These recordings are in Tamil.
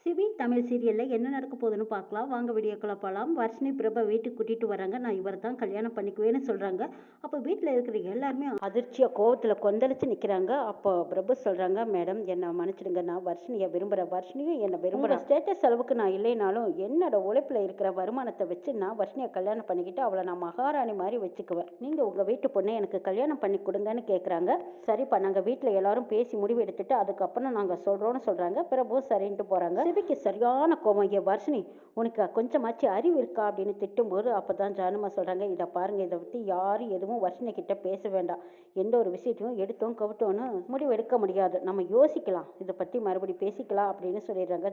சிவி தமிழ் சீரியலில் என்ன நடக்க போகுதுன்னு பார்க்கலாம் வாங்க. வீடியோக்குள்ள போகலாம். வர்ஷினி பிரபா வீட்டுக்கு கூட்டிகிட்டு வராங்க. நான் இவர் தான் கல்யாணம் பண்ணிக்குவேன்னு சொல்கிறாங்க. அப்போ வீட்டில் இருக்கிற எல்லாருமே அதிர்ச்சியாக கோவத்தில் கொந்தளிச்சு நிற்கிறாங்க. அப்போ பிரபு சொல்கிறாங்க, மேடம் என்னை மன்னிச்சிடுங்க, நான் வர்ஷினியை விரும்புகிறேன், வர்ஷினியும் என்னை விரும்புகிறேன். ஸ்டேட்டஸ் அளவுக்கு நான் இல்லைனாலும் என்னோட உழைப்பில் இருக்கிற வருமானத்தை வச்சு நான் வர்ஷினியை கல்யாணம் பண்ணிக்கிட்டு அவளை நான் மகாராணி மாதிரி வச்சுக்குவேன். நீங்கள் உங்கள் வீட்டு பொண்ணை எனக்கு கல்யாணம் பண்ணி கொடுங்கன்னு கேட்குறாங்க. சரிப்பா, நாங்கள் வீட்டில் எல்லாரும் பேசி முடிவு எடுத்துட்டு அதுக்கப்புறம் நாங்கள் சொல்கிறோன்னு சொல்கிறாங்க. பிரபு சரின்ட்டு போகிறாங்க. சிவிக்கு சரியான கோபம். வர்ஷினி, உனக்கு கொஞ்சமாச்சு அறிவு இருக்கா அப்படின்னு திட்டும்போது அப்போ தான் ஜானுமா சொல்கிறாங்க, இதை பாருங்க, இதை பற்றி யாரும் எதுவும் வர்ஷினி கிட்ட பேச வேண்டாம். எந்த ஒரு விஷயத்தையும் எடுத்தோம் கவிட்டோன்னு முடிவு எடுக்க முடியாது. நம்ம யோசிக்கலாம், இதை பற்றி மறுபடியும் பேசிக்கலாம் அப்படின்னு சொல்லிடுறாங்க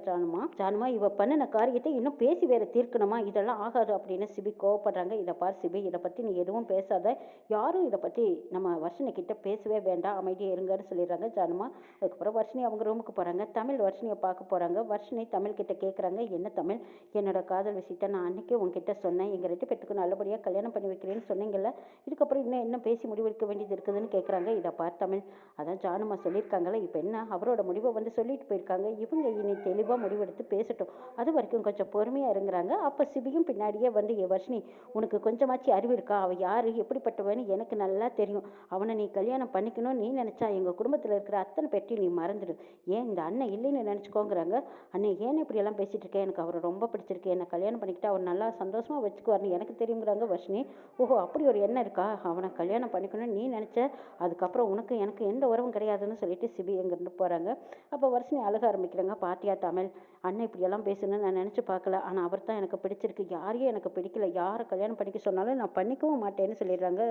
ஜானுமா இவ பண்ணின காரியத்தை இன்னும் பேசி வேற தீர்க்கணுமா, இதெல்லாம் ஆகாது அப்படின்னு சிபி கோவப்படுறாங்க. இதை பார் சிபி, இதை பற்றி நீ எதுவும் பேசாத, யாரும் இதை பற்றி நம்ம வர்ஷினி கிட்ட பேசவே வேண்டாம், அமைதியாக இருங்கன்னு சொல்லிடுறாங்க ஜானுமா. அதுக்கப்புறம் வர்ஷினி அவங்க ரூமுக்கு போகிறாங்க. தமிழ் வர்ஷினியை பார்க்க போகிறாங்க. வர்ஷினி தமிழ் கிட்ட கேட்குறாங்க, என்ன தமிழ், என்னோட காதல் விஷயத்தை நான் அன்றைக்கே உங்ககிட்ட சொன்னேன், எங்கள் 2 பேத்துக்கு நல்லபடியாக கல்யாணம் பண்ணி வைக்கிறேன்னு சொன்னீங்கல்ல, இதுக்கப்புறம் இன்னும் என்ன பேசி முடிவெடுக்க வேண்டியது இருக்குதுன்னு கேட்குறாங்க. இதை பார்த்து தமிழ், அதான் ஜானுமா சொல்லியிருக்காங்களே, இப்போ என்ன அவரோட முடிவை சொல்லிட்டு போயிருக்காங்க, இவங்க இனி தெளிவாக முடிவெடுத்து பேசட்டும், அது வரைக்கும் கொஞ்சம் பொறுமையாக இருங்கிறாங்க. அப்போ சிபியும் பின்னாடியே வர்ஷினி, உனக்கு கொஞ்சமாச்சு அறிவு இருக்கா, அவள் யார் எப்படிப்பட்டவன்னு எனக்கு நல்லா தெரியும், அவனை நீ கல்யாணம் பண்ணிக்கணும்னு நீ நினச்சா எங்கள் குடும்பத்தில் இருக்கிற அத்தனை பேர்ட்டையும் நீ மறந்துடு, ஏன் இந்த அண்ணன் இல்லைன்னு நினச்சிக்கோங்கிறாங்க. அண்ணே ஏன் இப்படியெல்லாம் பேசிகிட்டு இருக்கேன், எனக்கு அவரை ரொம்ப பிடிச்சிருக்கு, என்னை கல்யாணம் பண்ணிக்கிட்டு அவர் நல்லா சந்தோஷமாக வச்சுக்குவார்னு எனக்கு தெரியுங்கிறாங்க வர்ஷினி. ஓஹோ, அப்படி ஒரு எண்ணம் இருக்கா, அவனை கல்யாணம் பண்ணிக்கணும்னு நீ நினச்ச, அதுக்கப்புறம் உனக்கு எனக்கு எந்த உறவும் கிடையாதுன்னு சொல்லிட்டு சிபி எங்கேருந்து போகிறாங்க. அப்போ வர்ஷினி அழுக ஆரம்பிக்கிறாங்க. பாத்தியா தமிழ், அண்ணன் இப்படியெல்லாம் பேசணும்னு நான் நினச்சி பார்க்கல, ஆனால் அவர் தான் எனக்கு பிடிச்சிருக்கு, யாரையும் எனக்கு பிடிக்கல, யாரை கல்யாணம் பண்ணிக்க சொன்னாலும் நான் பண்ணிக்கவும் மாட்டேன்னு சொல்லிடுறாங்க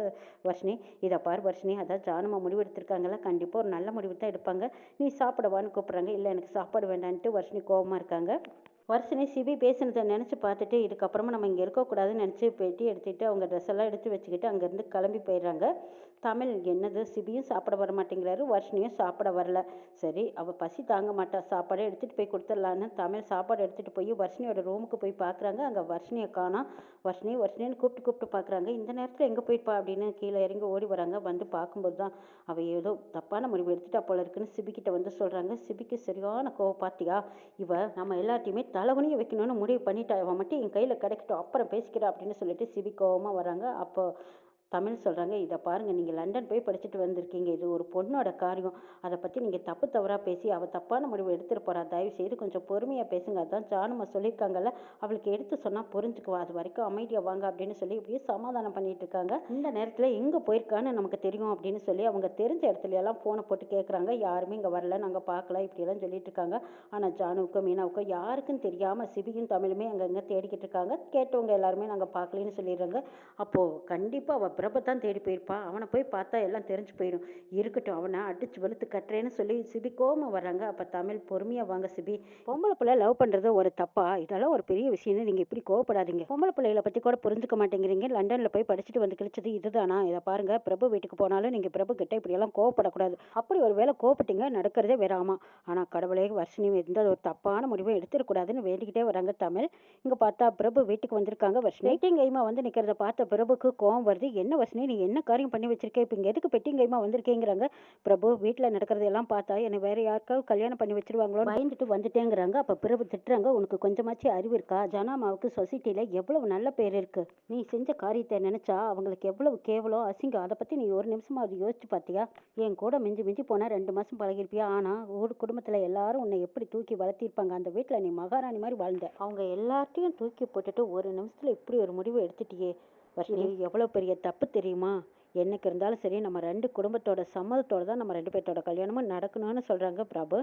வர்ஷினி. இதை பார் வர்ஷினி, அதான் ஜானுமா முடிவு எடுத்திருக்காங்களா, கண்டிப்பாக ஒரு நல்ல முடிவு தான் எடுப்பாங்க, நீ சாப்பிடவான்னு கூப்பிட்றாங்க. இல்லை எனக்கு சாப்பாடு வேண்டான்ட்டு வர்ஷினி கோபமாக இருக்காங்க. வர்ஷினி சிபி பேசினதை நினச்சி பார்த்துட்டு இதுக்கப்புறமா நம்ம இங்கே இருக்கக்கூடாதுன்னு நினச்சி பெட்டி எடுத்துகிட்டு அவங்க ட்ரெஸ் எல்லாம் எடுத்து வச்சுக்கிட்டு அங்கேருந்து கிளம்பி போயிடுறாங்க. தமிழ் என்னது, சிபியும் சாப்பிட வர மாட்டேங்கிறாரு, வர்ஷினியும் சாப்பிட வரல. சரி, அவள் பசி தாங்க மாட்டா, சாப்பாடே எடுத்துகிட்டு போய் கொடுத்துடலான்னு தமிழ் சாப்பாடு எடுத்துகிட்டு போய் வர்ஷினியோட ரூமுக்கு போய் பார்க்குறாங்க. அங்கே வர்ஷினியை காணோம். வர்ஷினின்னு கூப்பிட்டு பார்க்குறாங்க. இந்த நேரத்தில் எங்கே போயிருப்பா அப்படின்னு கீழே இறங்கி ஓடி வராங்க. வந்து பார்க்கும்போது தான் அவள் ஏதோ தப்பான முடிவு எடுத்துட்டா போல இருக்குன்னு சிபிக்கிட்ட சொல்கிறாங்க. சிபிக்கு சரியான கோவம். பார்த்தியா, இவ நம்ம எல்லாத்தையுமே தலைவனியை வைக்கணும்னு முடிவு பண்ணிட்டா, அவன் மட்டும் என் கையில் கிடைக்கட்டும், அப்புறம் பேசிக்கிறா அப்படின்னு சொல்லிட்டு சிபி கோவமாக வராங்க. அப்போ தமிழ் சொல்கிறாங்க, இதை பாருங்கள், நீங்கள் லண்டன் போய் படிச்சுட்டு வந்திருக்கீங்க, இது ஒரு பொண்ணோட காரியம், அதை பற்றி நீங்கள் தப்பு தவறாக பேசி அவள் தப்பான முடிவு எடுத்துகிட்டு போகிறா, தயவு செய்து கொஞ்சம் பொறுமையாக பேசுங்க, அதான் ஜானுமா சொல்லியிருக்காங்கல்ல, அவளுக்கு எடுத்து சொன்னால் புரிஞ்சுக்குவா, அது வரைக்கும் அமைதியாக வாங்க அப்படின்னு சொல்லி இப்படியே சமாதானம் பண்ணிட்டு இருக்காங்க. இந்த நேரத்தில் எங்கே போயிருக்கான்னு நமக்கு தெரியும் அப்படின்னு சொல்லி அவங்க தெரிஞ்ச இடத்துல எல்லாம் ஃபோனை போட்டு கேட்குறாங்க. யாருமே இங்கே வரல, நாங்கள் பார்க்கல, இப்படியெல்லாம் சொல்லிட்டு இருக்காங்க. ஆனால் ஜானுவுக்கும் மீனாவுக்கும் யாருக்கும் தெரியாமல் சிபியும் தமிழுமே அங்கங்கே தேடிக்கிட்டு இருக்காங்க. கேட்டவங்க எல்லாருமே நாங்கள் பார்க்கலன்னு சொல்லிடுறாங்க. அப்போது கண்டிப்பாக அவள் பிரபை தான் தேடி போயிருப்பா, அவனை போய் பார்த்தா எல்லாம் தெரிஞ்சு போயிடும், இருக்கட்டும், அவனை அடிச்சு வெளுத்து கட்டுறேன்னு சொல்லி சிபி கோவமா வர்றாங்க. அப்போ தமிழ், பொறுமையாக வாங்க சிபி, பொம்பளை பிள்ளை லவ் பண்ணுறது ஒரு தப்பா, இதெல்லாம் ஒரு பெரிய விஷயம்னு நீங்கள் இப்படி கோவப்படாதீங்க, பொம்பளை பிள்ளைகளை பற்றி கூட புரிஞ்சுக்க மாட்டேங்கிறீங்க, லண்டனில் போய் படிச்சுட்டு வந்து கிடைச்சது இதுதானா, இதை பாருங்க, பிரபு வீட்டுக்கு போனாலும் நீங்கள் பிரபு கிட்ட இப்படியெல்லாம் கோவப்படக்கூடாது, அப்படி ஒரு வேளை கோவப்பட்டீங்க நடக்கிறதே வேறாமா, ஆனால் கடவுளே வர்ஷினி எந்த ஒரு தப்பான முடிவை எடுத்துடக்கூடாதுன்னு வேண்டிக்கிட்டே வராங்க தமிழ். இங்கே பார்த்தா பிரபு வீட்டுக்கு வந்திருக்காங்க. வர்ஷினி கைமா வந்து நிற்கிறத பார்த்த பிரபுக்கு கோவம் வருது. என்ன வர்ஷினி, நீ என்ன காரியம் பண்ணி வச்சிருக்க, இப்போ இங்கே எதுக்கு பெட்டிங் கைமா வந்திருக்கேங்கிறாங்க. பிரபு, வீட்டில் நடக்கிறதெல்லாம் பார்த்தா என்னை வேற யாருக்காவது கல்யாணம் பண்ணி வச்சிருவாங்களோ பயந்துட்டு வந்துட்டேங்கிறாங்க. அப்போ பிரபு திட்டுறாங்க, உனக்கு கொஞ்சமாச்சு அறிவு இருக்கா, ஜனாமாவுக்கு சொசைட்டியில் எவ்வளவு நல்ல பேர் இருக்கு, நீ செஞ்ச காரியத்தை நினைச்சா அவங்களுக்கு எவ்வளவு கேவலம் அசிங்கம், அதை பற்றி நீ ஒரு நிமிஷமா அது யோசிச்சு பார்த்தியா, என் கூட மிஞ்சி மிஞ்சி போனால் 2 மாதம் பழகிருப்பியா, ஆனால் ஒரு குடும்பத்தில் எல்லாரும் உன்னை எப்படி தூக்கி வளர்த்திருப்பாங்க, அந்த வீட்டில் நீ மகாராணி மாதிரி வாழ்ந்த, அவங்க எல்லாத்தையும் தூக்கி போட்டுட்டு ஒரு நிமிஷத்தில் இப்படி ஒரு முடிவு எடுத்துட்டியே வர்ஷினி, எவ்வளோ பெரிய தப்பு தெரியுமா, என்னைக்கு இருந்தாலும் சரி நம்ம 2 குடும்பத்தோட சம்மதத்தோடு தான் நம்ம 2 பேர்த்தோட கல்யாணமும் நடக்கணும்னு சொல்கிறாங்க பிரபு.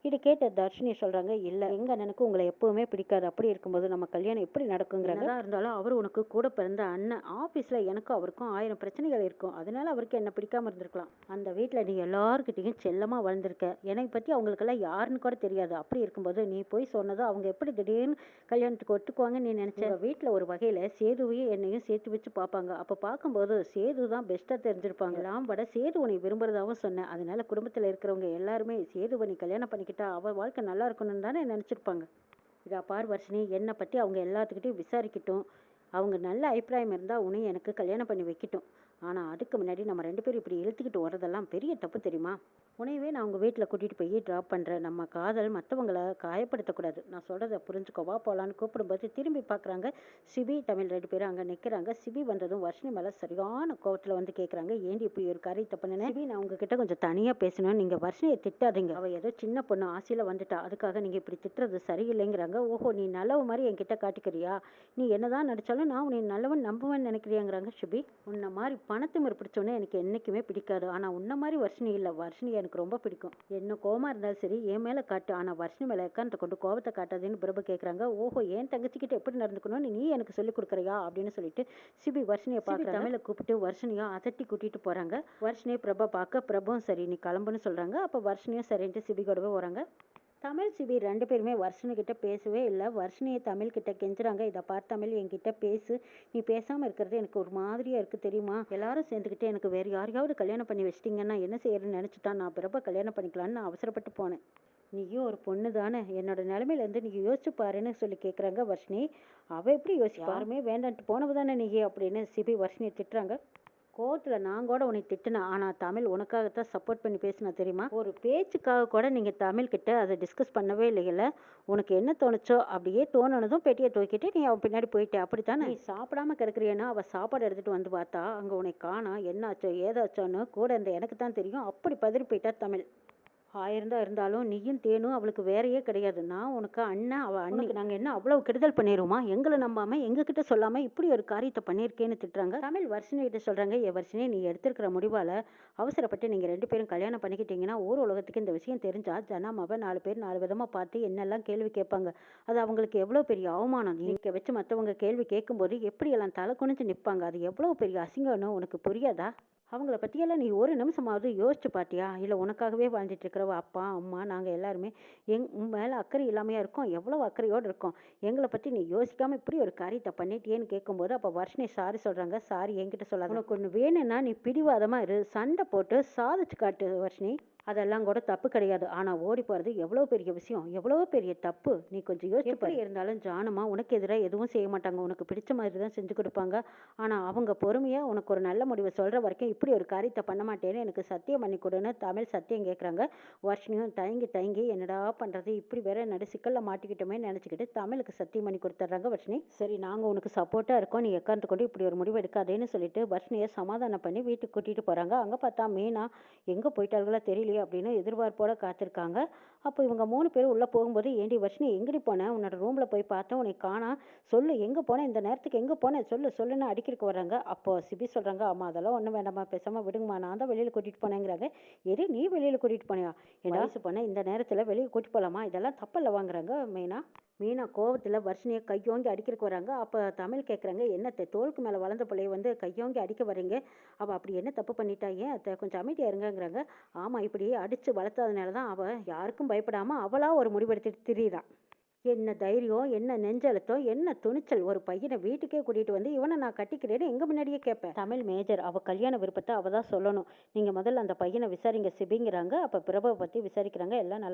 இது கேட்ட தர்ஷினி சொல்கிறாங்க, இல்லை எங்கள் அண்ணனுக்கு உங்களை எப்போவுமே பிடிக்காது, அப்படி இருக்கும்போது நம்ம கல்யாணம் எப்படி நடக்குங்கிறாங்க. இருந்தாலும் அவர் உனக்கு கூட பிறந்த அண்ணன், ஆஃபீஸில் எனக்கும் அவருக்கும் 1000 பிரச்சனைகள் இருக்கும், அதனால அவருக்கு என்ன பிடிக்காம இருந்திருக்கலாம், அந்த வீட்டில் நீ எல்லாருக்கிட்டையும் செல்லமாக வளர்ந்துருக்க, என்னை பற்றி அவங்களுக்கெல்லாம் யாருன்னு கூட தெரியாது, அப்படி இருக்கும்போது நீ போய் சொன்னதும் அவங்க எப்படி திடீர்னு கல்யாணத்துக்கு ஒட்டுக்குவாங்கன்னு நீ நினச்ச, வீட்டில் ஒரு வகையில் சேதுவையும் என்னையும் சேர்த்து வச்சு பார்ப்பாங்க, அப்போ பார்க்கும்போது சேது தான் பெஸ்ட்டாக தெரிஞ்சிருப்பாங்க, எல்லாம் விட சேது உன்னை விரும்புறதாகவும் சொன்னேன், அதனால குடும்பத்தில் இருக்கிறவங்க எல்லாருமே சேதுவை நீ கல்யாணம் பண்ணிக்கிட்டா அவள் வாழ்க்கை நல்லா இருக்கணும்னு தானே நினச்சிருப்பாங்க. இதா பார் வர்ஷினி, என்னை பற்றி அவங்க எல்லாத்துக்கிட்டையும் விசாரிக்கட்டும், அவங்க நல்ல அபிப்பிராயம் இருந்தால் உன்னை எனக்கு கல்யாணம் பண்ணி வைக்கட்டும், ஆனால் அதுக்கு முன்னாடி நம்ம 2 பேரும் இப்படி இழுத்துக்கிட்டு வர்றதெல்லாம் பெரிய தப்பு தெரியுமா. உன்னையவே நான் உங்கள் வீட்டில் கூட்டிகிட்டு போய் ட்ராப் பண்ணுறேன். நம்ம காதல் மற்றவங்களை காயப்படுத்தக்கூடாது. நான் சொல்கிறத புரிஞ்சுக்கோ, வா போகலான்னு கூப்பிடும்போது திரும்பி பார்க்குறாங்க. சிபி, தமிழ் 2 பேரும் அங்கே நிற்கிறாங்க. சிபி வந்ததும் வர்ஷினி மேலே சரியான கோவத்தில் வந்து கேட்குறாங்க, ஏண்டி இப்படி ஒரு காரியத்தை பண்ணினேன்? சிபி, நான் உங்ககிட்ட கொஞ்சம் தனியாக பேசணும். நீங்கள் வர்ஷினியை திட்டாதீங்க. அவள் ஏதோ சின்ன பொண்ணு ஆசையில் வந்துட்டா. அதுக்காக நீங்கள் இப்படி திட்டுறது சரியில்லைங்கிறாங்க. ஓஹோ, நீ நல்லவ மாதிரி என்கிட்ட காட்டிக்கிறியா? நீ என்னதான் நடித்தாலும் நான் உன்னை நல்லவன் நம்புவேன்னு நினைக்கிறியாங்கிறாங்க சிபி. உன்னை மாதிரி பணத்தை பிடிச்சோன்னே எனக்கு என்றைக்குமே பிடிக்காது. ஆனால் உன்ன மாதிரி வர்ஷினி இல்லை. வர்ஷினி எனக்கு ரொம்ப பிடிக்கும். என்ன கோவமா இருந்தாலும் சரி என் மேலே காட்டு, ஆனால் வர்ஷினி மேலே எக்காரணத்தை கொண்டு கோவத்தை காட்டாதுன்னு பிரபு கேட்குறாங்க. ஓஹோ, ஏன் தங்கச்சிக்கிட்ட எப்படி நடந்துக்கணும்னு நீ எனக்கு சொல்லிக் கொடுக்குறியா அப்படின்னு சொல்லிட்டு சிபி வர்ஷினியை பார்க்க தமிழை கூப்பிட்டு வர்ஷினியா அதட்டி கூட்டிட்டு போறாங்க. வர்ஷினியை பிரபா பார்க்க பிரபுவும் சரி நீ கிளம்புன்னு சொல்றாங்க. அப்போ வர்ஷினியும் சரின்ட்டு சிபி கூடவே வராங்க. தமிழ், சிபி 2 பேருமே வர்ஷினி கிட்ட பேசவே இல்லை. வர்ஷினியை தமிழ் கிட்ட கெஞ்சுறாங்க, இதை பார்த்து தமிழ் என்கிட்ட பேசு, நீ பேசாமல் இருக்கிறது எனக்கு ஒரு மாதிரியா இருக்குது தெரியுமா? எல்லாரும் சேர்ந்துக்கிட்டு எனக்கு வேறு யாரையாவது கல்யாணம் பண்ணி வச்சிட்டிங்கன்னா என்ன செய்யறதுன்னு நினச்சிட்டா நான் பிரபா கல்யாணம் பண்ணிக்கலான்னு நான் அவசரப்பட்டு போனேன். நீயும் ஒரு பொண்ணு தானே, என்னோட நிலைமையிலேருந்து நீ யோசிச்சு பாருன்னு சொல்லி கேட்குறாங்க வர்ஷினி. அவள் எப்படி யோசிப்பா? யாருமே வேண்டான்ட்டு போனவு தானே நீ அப்படின்னு சிபி வர்ஷினியை திட்டுறாங்க. கோவத்தில் நான் கூட உன்னை திட்டினேன், ஆனால் தமிழ் உனக்காகத்தான் சப்போர்ட் பண்ணி பேசினா தெரியுமா? ஒரு பேச்சுக்காக கூட நீங்கள் தமிழ்கிட்ட அதை டிஸ்கஸ் பண்ணவே இல்லைல்ல. உனக்கு என்ன தோணுச்சோ அப்படியே தோணுனதும் பெட்டியை தூக்கிட்டு நீ அவன் பின்னாடி போயிட்டே, அப்படித்தானே? நீ சாப்பிடாம கிடக்குறியன்னா அவள் சாப்பாடு எடுத்துகிட்டு வந்து பார்த்தா அங்கே உன்னை காணா, என்னாச்சோ ஏதாச்சோன்னு கூட இருந்த எனக்கு தான் தெரியும். அப்படி பதறி போயிட்டா தமிழ். ஆயிரம் இருந்தாலும் நீயும் தேனும் அவளுக்கு வேறையே கிடையாது. நான் உனக்கு அண்ணன், அவள் அன்னைக்கு நாங்கள் என்ன அவ்வளவு கெடுதல் பண்ணிடுவோமா? எங்களை நம்பாமல் எங்ககிட்ட சொல்லாமல் இப்படி ஒரு காரியத்தை பண்ணியிருக்கேன்னு திட்டுறாங்க. தமிழ் வர்ஷினி கிட்ட சொல்கிறாங்க, ஏ வர்ஷினி, நீ எடுத்திருக்கிற முடிவால் அவசரப்பட்டு நீங்கள் 2 பேரும் கல்யாணம் பண்ணிக்கிட்டீங்கன்னா ஊர் உலகத்துக்கு இந்த விஷயம் தெரிஞ்சால் ஜனாமாவை 4 பேர் 4 விதமாக பார்த்து என்னெல்லாம் கேள்வி கேட்பாங்க. அது அவங்களுக்கு எவ்வளோ பெரிய அவமானம். நீங்கள் வச்சு மற்றவங்க கேள்வி கேட்கும்போது எப்படியெல்லாம் தலை குனிஞ்சு நிற்பாங்க. அது எவ்வளோ பெரிய அசிங்கம்னு உனக்கு புரியாதா? அவங்கள பற்றியெல்லாம் நீ ஒரு நிமிஷமாவது யோசிச்சு பார்த்தியா? இல்லை உனக்காகவே வாழ்ந்துட்டு இருக்கிறவ அப்பா அம்மா நாங்கள் எல்லாருமே உன் மேலே அக்கறை இல்லாமையா இருக்கோம், எவ்வளோ அக்கறையோடு இருக்கோம். எங்களை பற்றி நீ யோசிக்காமல் இப்படி ஒரு காரியத்தை பண்ணிட்டியேன்னு கேட்கும்போது அப்போ வர்ஷினி சாரி சொல்கிறாங்க. சாரி என்கிட்ட சொல்லாத, உனக்கு ஒன்று வேணும்னா நீ பிடிவாதமாக இரு, சண்டை போட்டு சாதிச்சு காட்டு வர்ஷினி. அதெல்லாம் கூட தப்பு கிடையாது. ஆனால் ஓடி போகிறது எவ்வளோ பெரிய விஷயம், எவ்வளோ பெரிய தப்பு. நீ கொஞ்சம் யோசிச்சு எப்படி இருந்தாலும் ஜானமா உனக்கு எதிராக எதுவும் செய்ய மாட்டாங்க. உனக்கு பிடிச்ச மாதிரி தான் செஞ்சு கொடுப்பாங்க. ஆனால் அவங்க பொறுமையாக உனக்கு ஒரு நல்ல முடிவை சொல்கிற வரைக்கும் இப்படி ஒரு காரியத்தை பண்ண மாட்டேன்னு எனக்கு சத்தியம் பண்ணி கொடுன்னு தமிழ் சத்தியம் கேட்குறாங்க. வர்ஷினியும் தயங்கி தயங்கி என்னடா பண்ணுறது, இப்படி வேற நடு சிக்கலில் மாட்டிக்கிட்டோமே நினச்சிக்கிட்டு தமிழுக்கு சத்தியம் பண்ணி கொடுத்துட்றாங்க வர்ஷினி. சரி, நாங்கள் உனக்கு சப்போர்ட்டாக இருக்கோம், நீ எக்காந்து கொண்டு இப்படி ஒரு முடிவு எடுக்காதேன்னு சொல்லிட்டு வர்ஷினியை சமாதானம் பண்ணி வீட்டுக்கு கூட்டிகிட்டு போகிறாங்க. அங்கே பார்த்தா மீனா எங்கே போயிட்டார்களா தெரியல அப்படின்னு எதிர்பார்ப்போட காத்திருக்காங்க. அப்போ இவங்க 3 பேரும் உள்ளே போகும்போது, ஏண்டி வர்ஷினி எங்கடி போனேன்? உன்னோட ரூமில் போய் பார்த்தேன், உன்னை காணா, சொல்லு எங்கே போனேன், இந்த நேரத்துக்கு எங்கே போனேன், சொல்லுன்னு அடிக்கிறதுக்கு வர்றாங்க. அப்போ சிபி சொல்கிறாங்க, அம்மா அதெல்லாம் ஒன்றும் வேண்டாம்மா, பேசாமல் விடுங்கம்மா, நான் தான் வெளியில் கூட்டிகிட்டு போனேங்கிறாங்க. எது நீ வெளியில் கூட்டிகிட்டு போனியா? என்ன போனேன் இந்த நேரத்தில் வெளியே கூட்டிட்டு போகலாமா, இதெல்லாம் தப்பல்ல வாங்குறாங்க மீனா கோவத்தில் வர்ஷினியை கையோங்கி அடிக்கிறதுக்கு வராங்க. அப்போ தமிழ் கேட்குறாங்க, என்னத்தை தோளுக்கு மேலே வளர்ந்த பிள்ளைய வந்து கையோங்கி அடிக்க வரீங்க? அவள் அப்படி என்ன தப்பு பண்ணிட்டா? ஏன் அத்தை கொஞ்சம் அமைதியாக இருங்கங்கிறாங்க. ஆமாம், இப்படி அடித்து வளர்த்ததுனால தான் அவள் யாருக்கும் பயப்படாமல் அவளாக ஒரு முடிவெடுத்துட்டு திரியிறான். என்ன தைரியம், என்ன நெஞ்சழுத்தம், என்ன துணிச்சல்! ஒரு பையனை வீட்டுக்கே கூட்டிகிட்டு வந்து இவனை நான் கட்டிக்கிறேன்னு எங்கள் முன்னாடியே கேட்பேன். தமிழ் மேஜர், அவள் கல்யாண விருப்பத்தை அவள் தான் சொல்லணும். நீங்கள் முதல்ல அந்த பையனை விசாரிங்க சிபிங்கிறாங்க. அப்போ பிரபாவை பற்றி விசாரிக்கிறாங்க. எல்லாம் நல்லா